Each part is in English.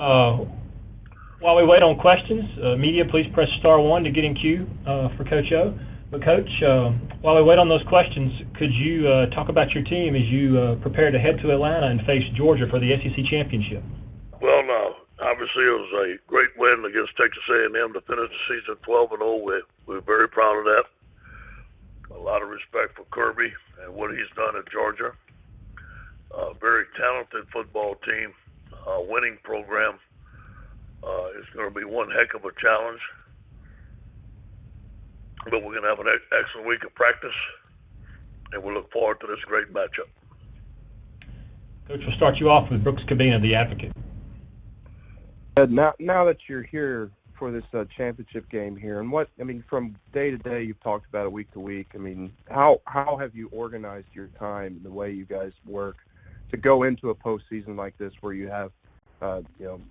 Uh, while we wait on questions, media, please press *1 to get in queue for Coach O. But Coach, while we wait on those questions, could you talk about your team as you prepare to head to Atlanta and face Georgia for the SEC championship? Well, no. Obviously, it was a great win against Texas A&M to finish the season 12-0. We're very proud of that. A lot of respect for Kirby and what he's done at Georgia. A very talented football team, winning program. It's going to be one heck of a challenge. But we're going to have an excellent week of practice, and we look forward to this great matchup. Coach, we'll start you off with Brooks Cabina, the Advocate. Now that you're here for this championship game here, and from day to day, you've talked about it week to week. How have you organized your time and the way you guys work to go into a postseason like this, where you have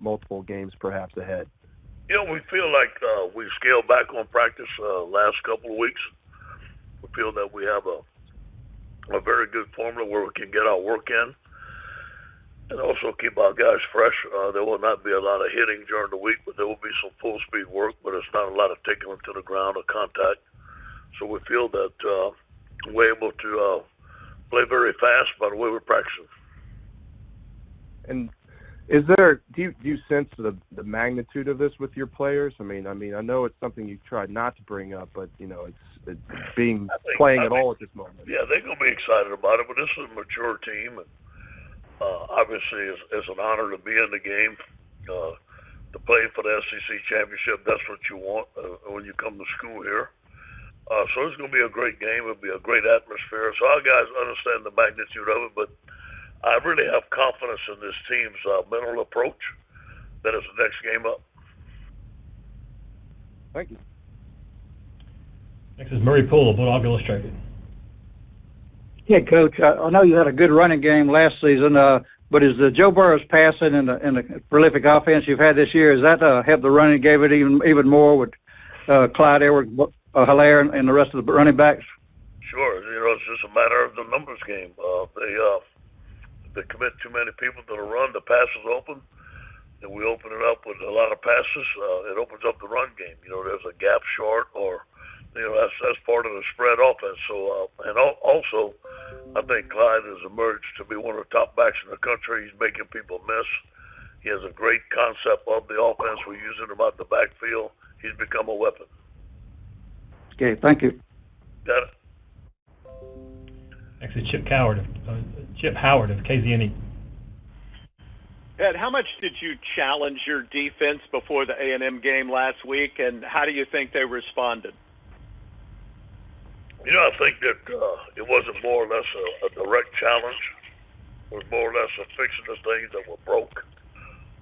multiple games perhaps ahead? We feel like we scaled back on practice last couple of weeks. We feel that we have a very good formula where we can get our work in and also keep our guys fresh. There will not be a lot of hitting during the week, but there will be some full-speed work, but it's not a lot of taking them to the ground or contact. So we feel that we're able to play very fast by the way we're practicing. And do you sense the magnitude of this with your players? I know it's something you tried not to bring up, but it's playing at all at this moment. Yeah, they're going to be excited about it, but this is a mature team, and obviously it's an honor to be in the game, to play for the SEC championship. That's what you want when you come to school here. So it's going to be a great game. It'll be a great atmosphere. So our guys understand the magnitude of it, but I really have confidence in this team's mental approach that it's the next game up. Thank you. Next is Murray Poole of Bulldog Illustrated. Yeah, Coach, I know you had a good running game last season, but is the Joe Burrow's passing and the prolific offense you've had this year, has that helped the running game it even more with Clyde Edwards-Helaire and the rest of the running backs? Sure. It's just a matter of the numbers game. They commit too many people to the run. The pass is open, and we open it up with a lot of passes. It opens up the run game. There's a gap short, or that's part of the spread offense. So, and also, I think Clyde has emerged to be one of the top backs in the country. He's making people miss. He has a great concept of the offense. We're using him out the backfield. He's become a weapon. Okay, thank you. Got it. Next is Chip Howard of KZNE. Ed, how much did you challenge your defense before the A&M game last week, and how do you think they responded? I think that it wasn't more or less a direct challenge. It was more or less a fixing the things that were broke.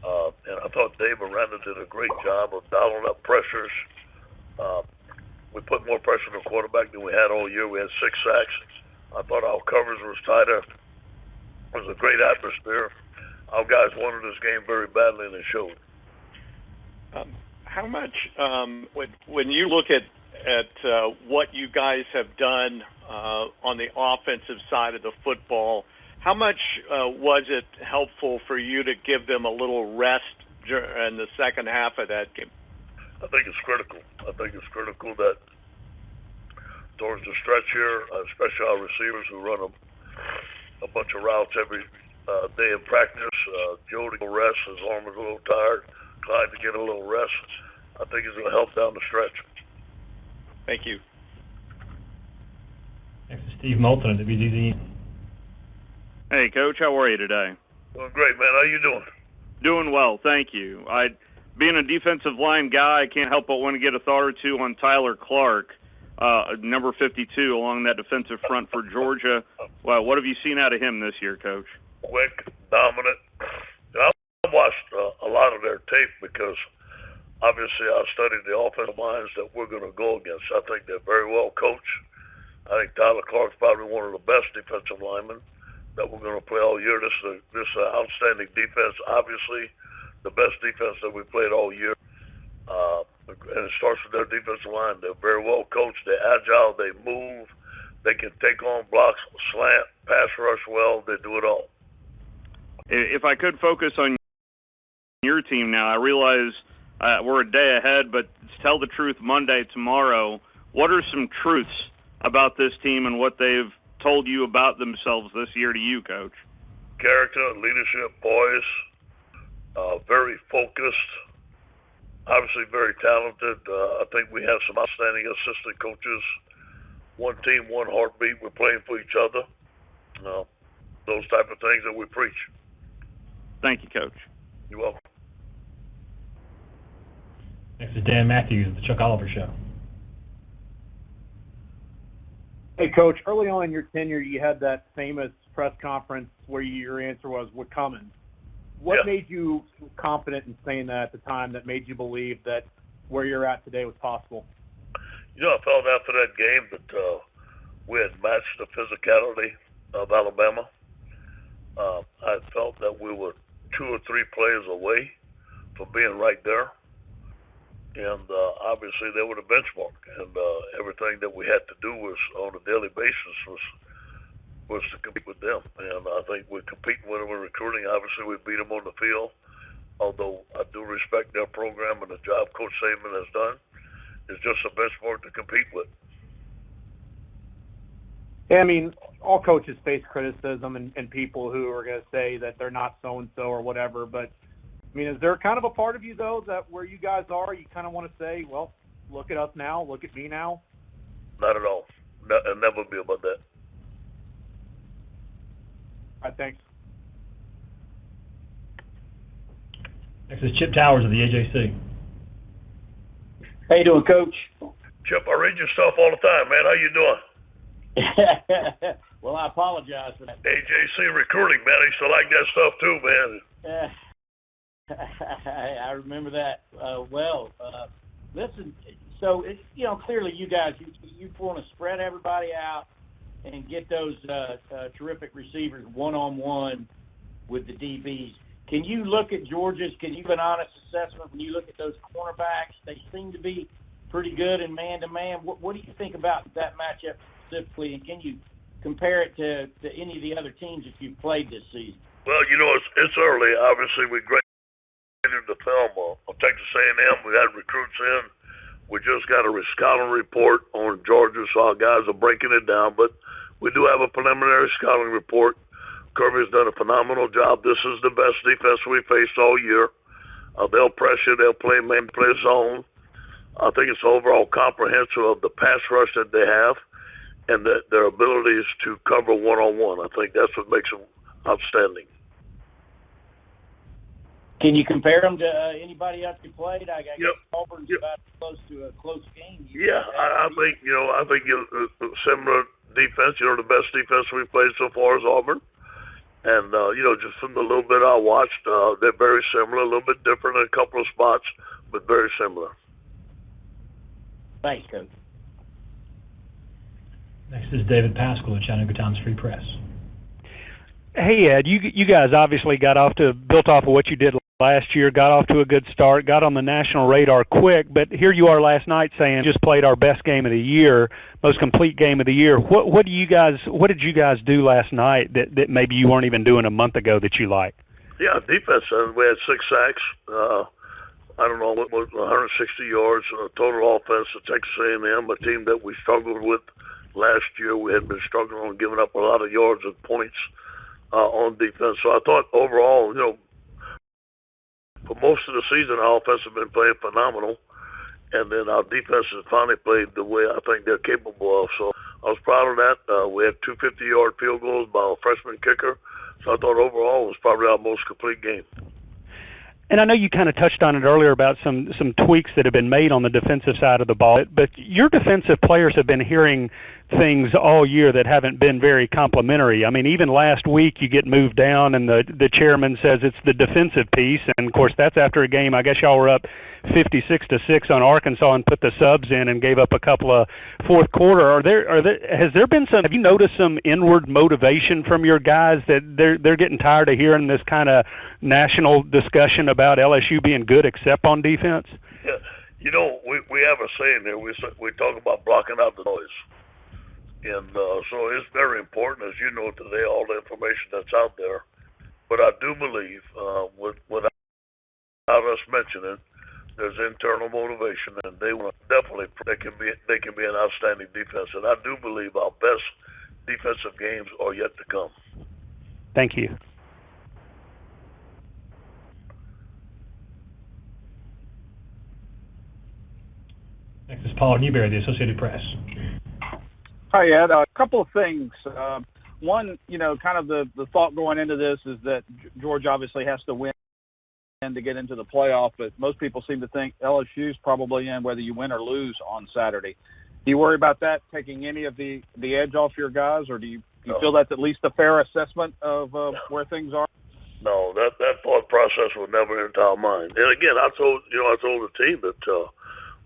And I thought Dave Miranda did a great job of dialing up pressures. We put more pressure on the quarterback than we had all year. We had 6 sacks. I thought our coverage was tighter. It was a great atmosphere. Our guys wanted this game very badly, and they showed. How much, when you look at what you guys have done on the offensive side of the football, how much was it helpful for you to give them a little rest in the second half of that game? I think it's critical. I think it's critical that towards the stretch here, especially our receivers who run a bunch of routes every day in practice, Joe to rest, his arm is a little tired, Clyde to get a little rest. I think it's going to help down the stretch. Thank you. Next is Steve Moulton of WZZ. Hey, Coach, how are you today? Doing great, man. How you doing? Doing well, thank you. Being a defensive line guy, I can't help but want to get a thought or two on Tyler Clark, number 52, along that defensive front for Georgia. Well, what have you seen out of him this year, Coach? Quick, dominant. I've watched a lot of their tape because obviously I studied the offensive lines that we're going to go against. I think they're very well coached. I think Tyler Clark's probably one of the best defensive linemen that we're going to play all year. This outstanding defense, obviously the best defense that we played all year. And it starts with their defensive line. They're very well coached. They're agile. They move. They can take on blocks, slant, pass rush well. They do it all. If I could focus on your team now. I realize we're a day ahead, but Tell the Truth Monday tomorrow. What are some truths about this team and what they've told you about themselves this year to you, Coach? Character, leadership, poise, very focused, obviously very talented. I think we have some outstanding assistant coaches. One team, one heartbeat. We're playing for each other. Those type of things that we preach. Thank you, Coach. You're welcome. Next is Dan Matthews of the Chuck Oliver Show. Hey, Coach, early on in your tenure, you had that famous press conference where your answer was, "We're coming." What made you confident in saying that at the time that made you believe that where you're at today was possible? You know, I felt after that game that we had matched the physicality of Alabama. I felt that we were 2 or 3 players away from being right there. And obviously they were the benchmark. And everything that we had to do was on a daily basis was to compete with them. And I think we're competing with them in recruiting. Obviously we beat them on the field. Although I do respect their program and the job Coach Saban has done. It's just a benchmark to compete with. Yeah, I mean, all coaches face criticism and people who are going to say that they're not so-and-so or whatever. But, I mean, is there kind of a part of you, though, that where you guys are, you kind of want to say, well, look at us now, look at me now? Not at all. It'll never be about that. All right, thanks. Next is Chip Towers of the AJC. How you doing, Coach? Chip, I read your stuff all the time, man. How you doing? Well, I apologize for that. AJC recruiting, man. I used to like that stuff too, man. I remember that well. Listen, so clearly you guys you want to spread everybody out and get those terrific receivers one-on-one with the DBs. Can you look at Georgia's? Can you give an honest assessment when you look at those cornerbacks? They seem to be pretty good in man-to-man. What do you think about that matchup specifically, and can you compare it to any of the other teams that you've played this season? Well, it's early. Obviously, we graded the film on Texas A&M. We had recruits in. We just got a scouting report on Georgia, so our guys are breaking it down. But we do have a preliminary scouting report. Kirby's done a phenomenal job. This is the best defense we faced all year. They'll pressure. They'll play man, play zone. I think it's overall comprehensive of the pass rush that they have and their abilities to cover one-on-one. I think that's what makes them outstanding. Can you compare them to anybody else you played? I guess Yep. Auburn's about close to a close game. Yeah, I think similar defense. The best defense we've played so far is Auburn. And, just from the little bit I watched, they're very similar, a little bit different in a couple of spots, but very similar. Thanks, Coach. Next is David Pascal of Chattanooga Times Free Press. Hey, Ed, you guys obviously built off of what you did last year, got off to a good start, got on the national radar quick, but here you are last night saying just played our best game of the year, most complete game of the year. What did you guys do last night that maybe you weren't even doing a month ago that you liked? Yeah, defense. We had 6 sacks. I don't know, what was 160 yards total offense to Texas A&M, a team that we struggled with last year. We had been struggling on giving up a lot of yards and points on defense. So I thought overall, for most of the season, our offense has been playing phenomenal. And then our defense has finally played the way I think they're capable of. So I was proud of that. We had 2 50-yard field goals by a freshman kicker. So I thought overall it was probably our most complete game. And I know you kind of touched on it earlier about some tweaks that have been made on the defensive side of the ball, but your defensive players have been hearing things all year that haven't been very complimentary. I mean, even last week you get moved down and the chairman says it's the defensive piece, and of course that's after a game. I guess y'all were up 56-6 on Arkansas and put the subs in and gave up a couple of fourth quarter. Have you noticed some inward motivation from your guys that they're getting tired of hearing this kind of national discussion about LSU being good except on defense? Yeah, we have a saying there. We talk about blocking out the noise. And so it's very important, as you know today, all the information that's out there. But I do believe with us mentioning, there's internal motivation, and they want definitely they can be an outstanding defense. And I do believe our best defensive games are yet to come. Thank you. Next is Paul Newberry, the Associated Press. Hi, Ed. A couple of things. One, kind of the thought going into this is that Georgia obviously has to win to get into the playoff, but most people seem to think LSU's probably in whether you win or lose on Saturday. Do you worry about that taking any of the edge off your guys, or do you feel that's at least a fair assessment of where things are? No, that thought process will never enter our mind. And again, I told the team that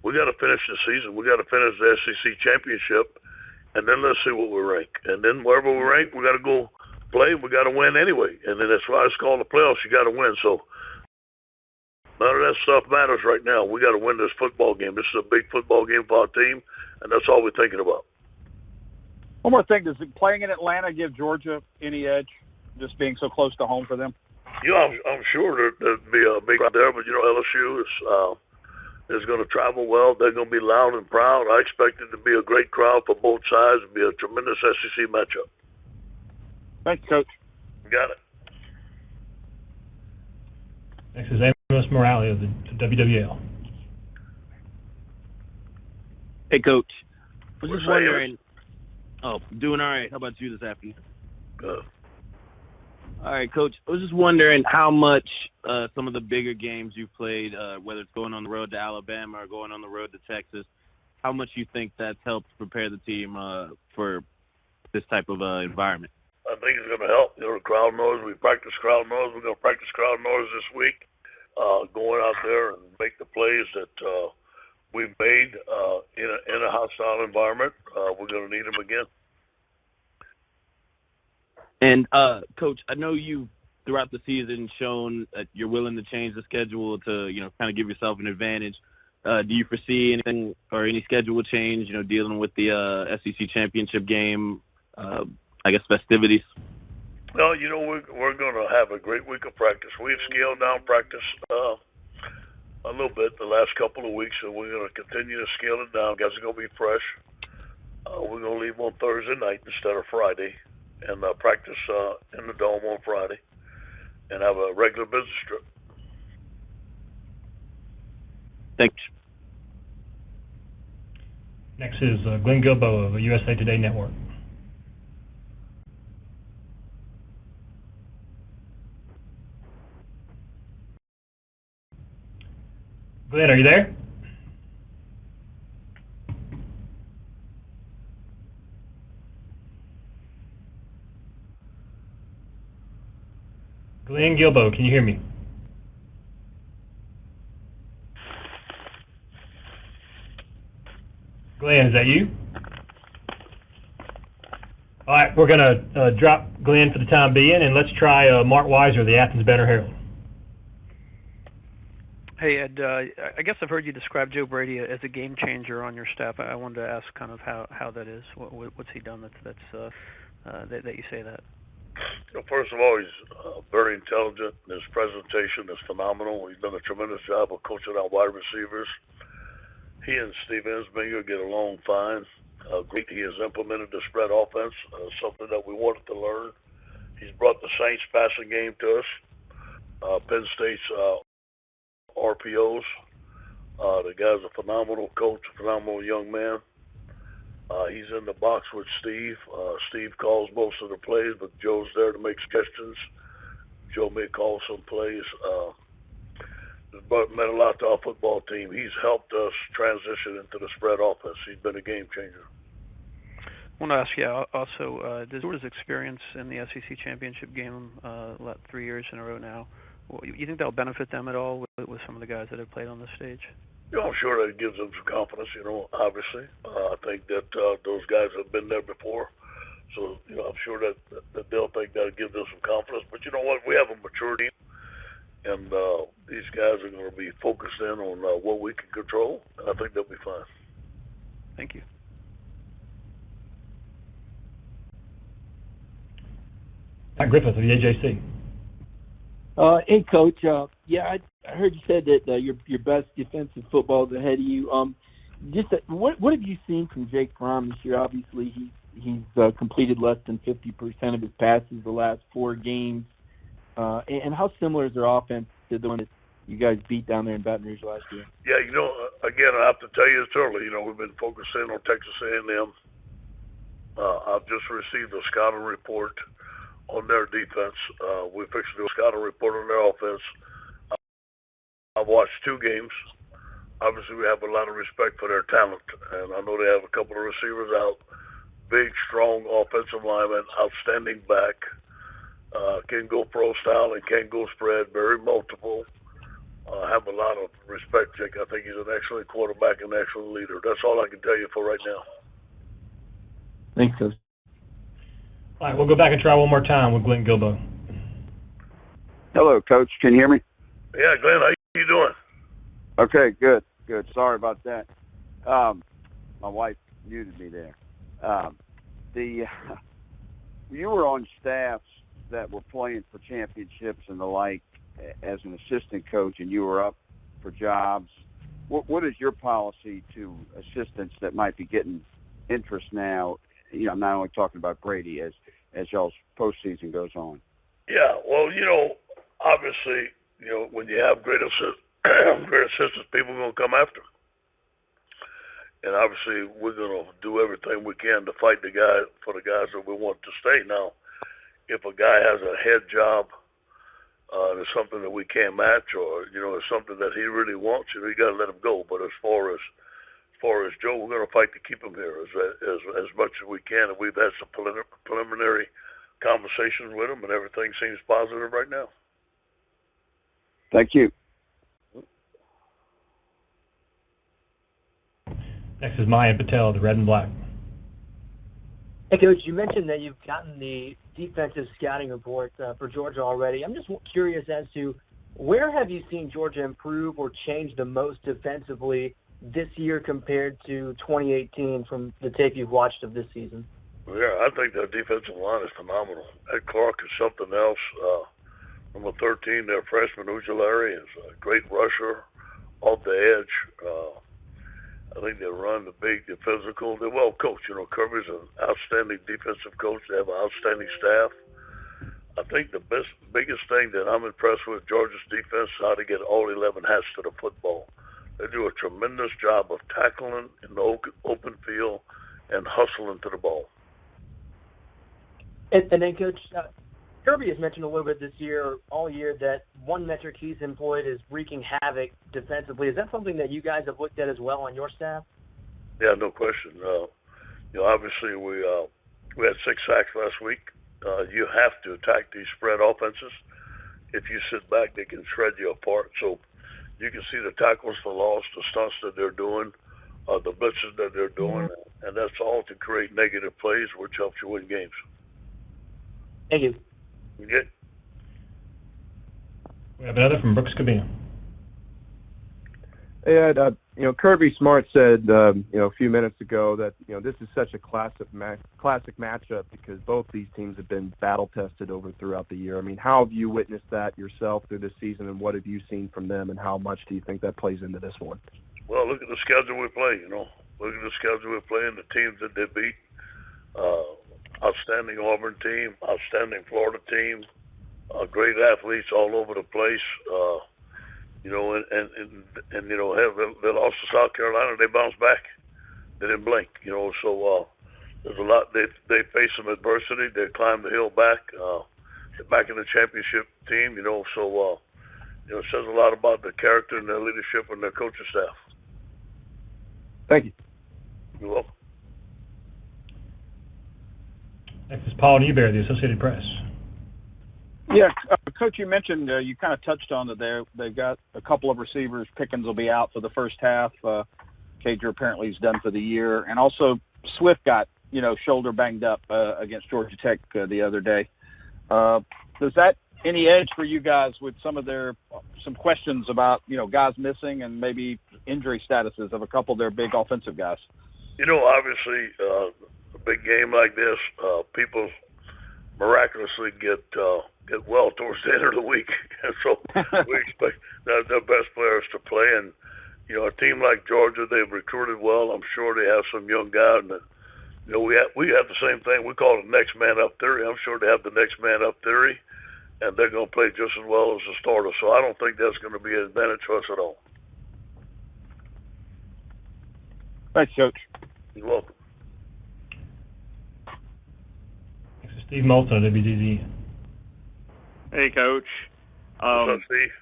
we got to finish the season. We got to finish the SEC championship, and then let's see what we rank. And then wherever we rank, we got to go play. We got to win anyway. And then as far as calling the playoffs, you got to win. So none of that stuff matters right now. We got to win this football game. This is a big football game for our team, and that's all we're thinking about. One more thing: does playing in Atlanta give Georgia any edge, just being so close to home for them? I'm sure there'd be a big crowd there, but LSU is going to travel well. They're going to be loud and proud. I expect it to be a great crowd for both sides. It'll be a tremendous SEC matchup. Thanks, Coach. Got it. Next is Amos Morale of the WWL. Hey, Coach. I was What's just wondering. Oh, doing all right. How about you this afternoon? Good. All right, Coach. I was just wondering how much some of the bigger games you've played, whether it's going on the road to Alabama or going on the road to Texas, how much you think that's helped prepare the team for this type of environment? I think it's going to help. The crowd noise. We practice crowd noise. We're going to practice crowd noise this week. Going out there and make the plays that we've made in a hostile environment. We're going to need them again. And, Coach, I know you, throughout the season, shown that you're willing to change the schedule to, kind of give yourself an advantage. Do you foresee anything or any schedule change, dealing with the SEC championship game, festivities? No, we're going to have a great week of practice. We've scaled down practice a little bit the last couple of weeks, and we're going to continue to scale it down. Guys are going to be fresh. We're going to leave on Thursday night instead of Friday, and practice in the Dome on Friday, and have a regular business trip. Thanks. Next is Glenn Gilbo of the USA Today Network. Glenn, are you there? Glenn Gilbo, can you hear me? Glenn, is that you? All right, we're going to drop Glenn for the time being, and let's try Mark Weiser, the Athens Banner-Herald. Hey, Ed, I guess I've heard you describe Joe Brady as a game changer on your staff. I wanted to ask kind of how that is. What's he done that you say that? First of all, he's very intelligent. His presentation is phenomenal. He's done a tremendous job of coaching our wide receivers. He and Steve Ensminger get along fine. Great. He has implemented the spread offense, something that we wanted to learn. He's brought the Saints passing game to us. Penn State's RPOs. The guy's a phenomenal coach, a phenomenal young man. He's in the box with Steve. Steve calls most of the plays, but Joe's there to make suggestions. Joe may call some plays. But meant a lot to our football team. He's helped us transition into the spread offense. He's been a game changer. I want to ask you also, does Georgia's experience in the SEC championship game 3 years in a row now, you think that'll benefit them at all with some of the guys that have played on the stage? I'm sure that it gives them some confidence, obviously. I think that those guys have been there before. So, I'm sure that they'll think that'll give them some confidence. But you know what? We have a mature team, and these guys are going to be focused in on what we can control, and I think they'll be fine. Thank you. Pat Griffith of the AJC. Hey, Coach, Yeah, I heard you said that your best defensive football is ahead of you. What have you seen from Jake Fromm this year? Obviously, he's completed less than 50% of his passes the last 4 games. And how similar is their offense to the one that you guys beat down there in Baton Rouge last year? Yeah, again, I have to tell you it's early. We've been focusing on Texas A&M. I've just received a scouting report on their defense. We're fixing to do a scouting report on their offense. I've watched 2 games. Obviously, we have a lot of respect for their talent, and I know they have a couple of receivers out, big, strong offensive linemen, outstanding back, can go pro style and can go spread, very multiple. Have a lot of respect, Jake. I think he's an excellent quarterback and an excellent leader. That's all I can tell you for right now. Thanks, Coach. All right, we'll go back and try one more time with Glenn Gilbo. Hello, Coach. Can you hear me? Yeah, Glenn, how you doing? Okay, good. Sorry about that. My wife muted me there. You were on staffs that were playing for championships and the like as an assistant coach, and you were up for jobs. What is your policy to assistants that might be getting interest now? I'm not only talking about Brady as y'all's postseason goes on. Yeah, well, obviously, when you have great assistants, people are going to come after them. And obviously, we're going to do everything we can to fight for the guys that we want to stay. Now, if a guy has a head job, there's something that we can't match, or it's something that he really wants, you got to let him go. But as far as Joe, we're going to fight to keep him here as much as we can. And we've had some preliminary conversations with him, and everything seems positive right now. Thank you. Next is Mayan Patel, the Red and Black. Hey, Coach, you mentioned that you've gotten the defensive scouting report for Georgia already. I'm just curious as to where have you seen Georgia improve or change the most defensively this year compared to 2018 from the tape you've watched of this season? Yeah, I think their defensive line is phenomenal. Ed Clark is something else. Number 13, their freshman Ujulari is a great rusher off the edge. I think they run the big, they're physical. They're well coached. Kirby's an outstanding defensive coach. They have an outstanding staff. I think the biggest thing that I'm impressed with Georgia's defense is how to get all 11 hats to the football. They do a tremendous job of tackling in the open field and hustling to the ball. And then, Coach, Kirby has mentioned a little bit this year, all year, that one metric he's employed is wreaking havoc defensively. Is that something that you guys have looked at as well on your staff? Yeah, no question. Obviously we had 6 sacks last week. You have to attack these spread offenses. If you sit back, they can shred you apart. So you can see the tackles for loss, the stunts that they're doing, the blitzes that they're doing, and that's all to create negative plays, which helps you win games. Thank you. Okay. We have another from Brooks Cabina. Ed, Kirby Smart said, a few minutes ago that, this is such a classic matchup because both these teams have been battle-tested throughout the year. I mean, how have you witnessed that yourself through this season, and what have you seen from them, and how much do you think that plays into this one? Well, look at the schedule we play, Look at the schedule we play and the teams that they beat. Outstanding Auburn team, outstanding Florida team, great athletes all over the place. They lost to South Carolina. They bounced back. They didn't blink. So there's a lot. They face some adversity. They climb the hill back. They're back in the championship team. So it says a lot about their character and their leadership and their coaching staff. Thank you. You're welcome. Next is Paul Niebuhr, the Associated Press. Yeah, Coach, you mentioned you kind of touched on it there. They've got a couple of receivers. Pickens will be out for the first half. Cager apparently is done for the year. And also Swift got, shoulder banged up against Georgia Tech the other day. Does that any edge for you guys with some questions about, guys missing and maybe injury statuses of a couple of their big offensive guys? Obviously, a big game like this, people miraculously get get well towards the end of the week. And so we expect their best players to play. And, you know, a team like Georgia, they've recruited well. I'm sure they have some young guys. And, you know, we have the same thing. We call it next man up theory. I'm sure they have the next man up theory, and they're going to play just as well as the starter. So I don't think that's going to be an advantage for us at all. Thanks, Coach. You're welcome. Steve Moulton, WDZ. Hey, Coach. What's up, Steve?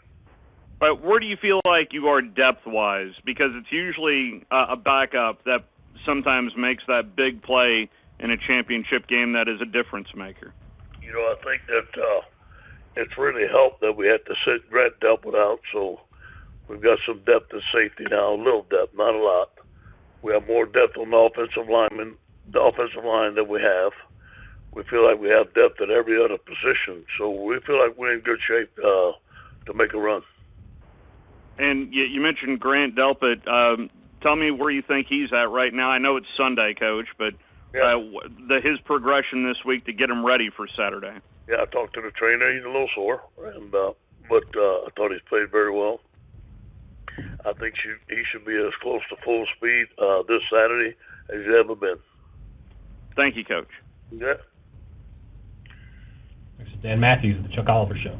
But where do you feel like you are depth-wise? Because it's usually a backup that sometimes makes that big play in a championship game that is a difference maker. You know, I think that it's really helped that we had to sit Grant Delpit out, so we've got some depth at safety now, a little depth, not a lot. We have more depth on the offensive line that we have. We feel like we have depth at every other position, so we feel like we're in good shape to make a run. And you mentioned Grant Delpit. Tell me where you think he's at right now. I know it's Sunday, Coach, but his progression this week to get him ready for Saturday. Yeah, I talked to the trainer. He's a little sore, and but I thought he's played very well. I think he should be as close to full speed this Saturday as he's ever been. Thank you, Coach. Yeah. This is Dan Matthews of the Chuck Oliver Show.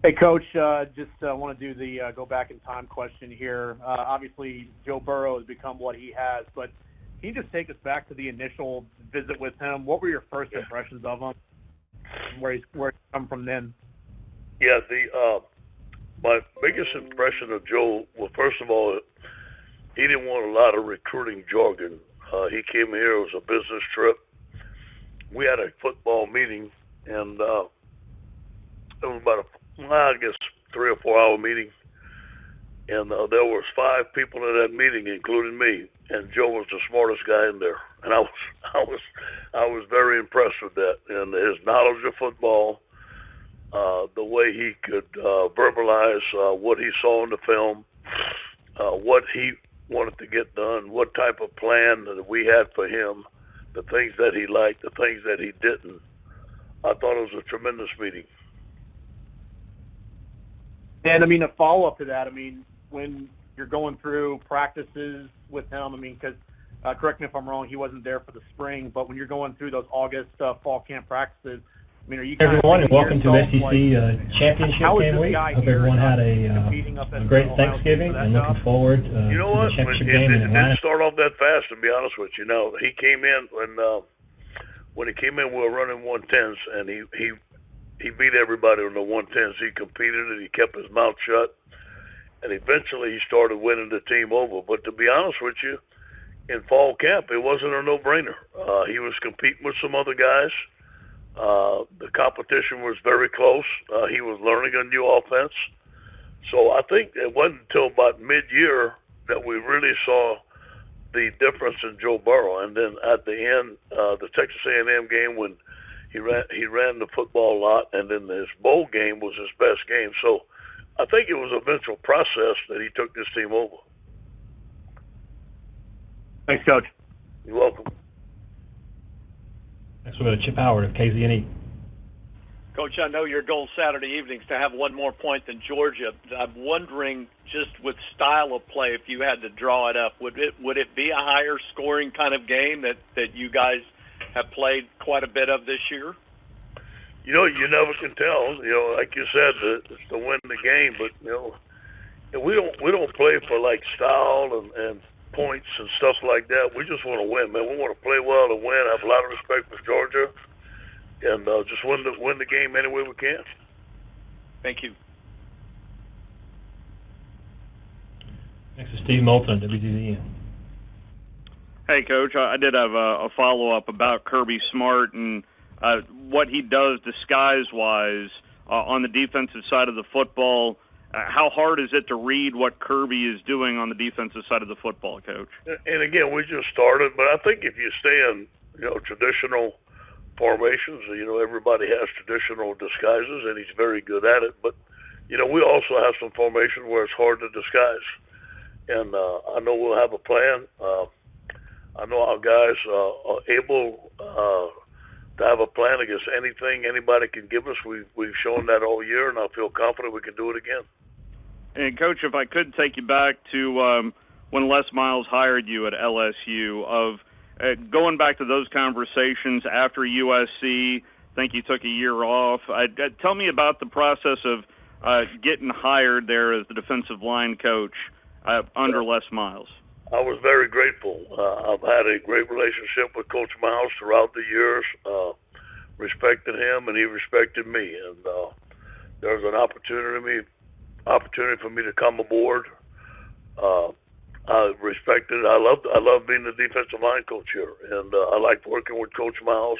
Hey, Coach, just want to do the go back in time question here. Obviously, Joe Burrow has become what he has, but can you just take us back to the initial visit with him? What were your first impressions of him? Where he's come from then? Yeah, my biggest impression of Joe, well, first of all, he didn't want a lot of recruiting jargon. He came here, it was a business trip. We had a football meeting, and it was about I guess 3 or 4 hour meeting, and there was 5 people in that meeting, including me, and Joe was the smartest guy in there, and I was very impressed with that, and his knowledge of football, the way he could verbalize what he saw in the film, what he wanted to get done, what type of plan that we had for him, the things that he liked, the things that he didn't. I thought it was a tremendous meeting. And, I mean, a follow-up to that, I mean, when you're going through practices with him, I mean, because, correct me if I'm wrong, he wasn't there for the spring, but when you're going through those August fall camp practices, I mean, are you kind everyone, and welcome to SEC like, Championship Game Week. Hope everyone had a great Thanksgiving and looking forward to the championship game in It Atlanta. didn't start off that fast, to be honest with you. No, he came in when he came in, we were running 110s, and he beat everybody on the 110s. He competed and he kept his mouth shut, and eventually he started winning the team over. But to be honest with you, in fall camp, it wasn't a no-brainer. He was competing with some other guys. The competition was very close. He was learning a new offense. So I think it wasn't until about mid-year that we really saw the difference in Joe Burrow. And then at the end, the Texas A&M game when he ran the football a lot, and then his bowl game was his best game. So I think it was a mental process that he took this team over. Thanks, Coach. You're welcome. Next we'll go to Chip Howard of KZNE. Coach, I know your goal Saturday evenings to have one more point than Georgia. I'm wondering, just with style of play, if you had to draw it up, would it be a higher scoring kind of game that you guys have played quite a bit of this year? You know, you never can tell. You know, like you said, it's to win the game, but you know, we don't play for like style and points and stuff like that. We just want to win, man. We want to play well to win. I have a lot of respect for Georgia, and just win the game any way we can. Thank you. Next is Steve Moulton, WDZ. Hey, Coach, I did have a follow-up about Kirby Smart and what he does disguise-wise on the defensive side of the football. How hard is it to read what Kirby is doing on the defensive side of the football, Coach? And again, we just started, but I think if you stay in, traditional formations, everybody has traditional disguises, and he's very good at it. But, we also have some formations where it's hard to disguise. And I know we'll have a plan. I know our guys are able have a plan against anything anybody can give us. We've shown that all year, and I feel confident we can do it again. And Coach, if I could take you back to when Les Miles hired you at LSU, of going back to those conversations after USC, I think you took a year off. Tell me about the process of getting hired there as the defensive line coach under Les Miles. I was very grateful. I've had a great relationship with Coach Miles throughout the years, respected him, and he respected me. And there was an opportunity for me to come aboard. I respected it. I love being the defensive line coach here, and I liked working with Coach Miles.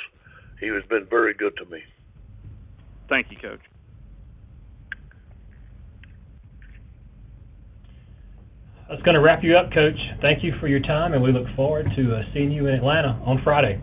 He has been very good to me. Thank you, Coach. That's going to wrap you up, Coach. Thank you for your time, and we look forward to seeing you in Atlanta on Friday.